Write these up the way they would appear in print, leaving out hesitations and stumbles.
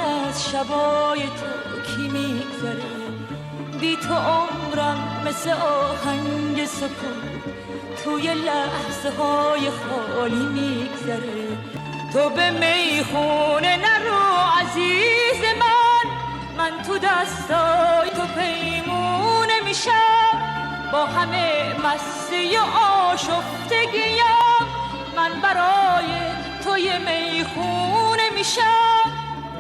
از شبای تو کی میگذره؟ بی تو عمرم مثل آهنگ سکوت توی لحظه های خالی میگذره. تو به میخونه نرو عزیز من تو دستای تو پیمونه میشم، با همه مستی آشفتگیم من برای توی میخونه میشم.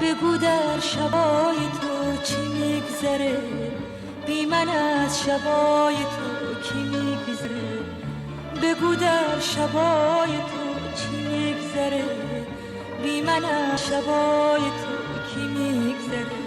بگو در شبای تو چی میگذره؟ بی من از شبای تو کی میگذره؟ بگو در شبای تو چی میگذره؟ بی من از شبای تو کی میگذره؟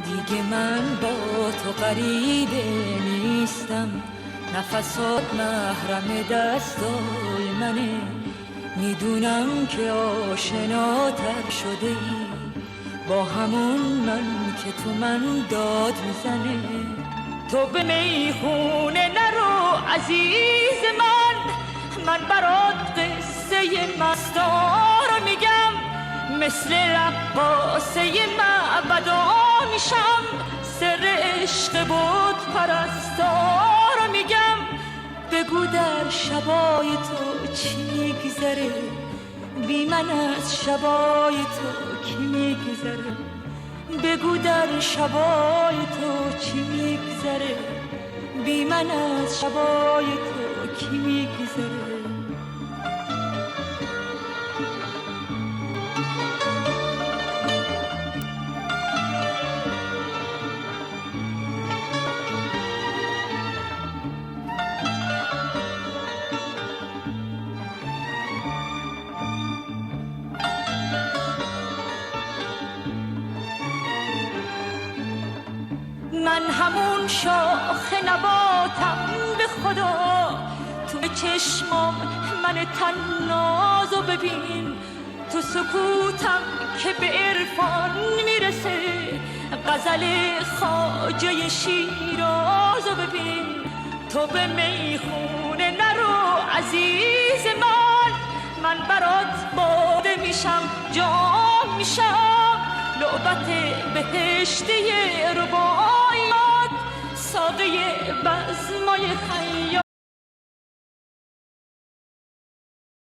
دیگه من با تو غریبه نیستم، نفسات محرم دستای منه. میدونم که آشناتر شده ای با همون من که تو من داد میزنه. تو به میخونه نرو عزیز من برات قصه مستار میگم، مثل رقاصه معبدا میشم، سر عشق بود پرستار میگم. بگو در شبای تو چی میگذره؟ بی من از شبای تو کی میگذره؟ بگو در شبای تو چی میگذره؟ بی من از شبای تو کی میگذره؟ من همون شاخ نباتم به خدا، تو چشمام من تنازو ببین، تو سکوتم که به عرفان میرسه، غزل خواجه شیرازو ببین. تو به میخونه نرو عزیز من برات باده میشم، جام میشم، لعبت بهشتی رباعیات، ساقه بزمای خیاط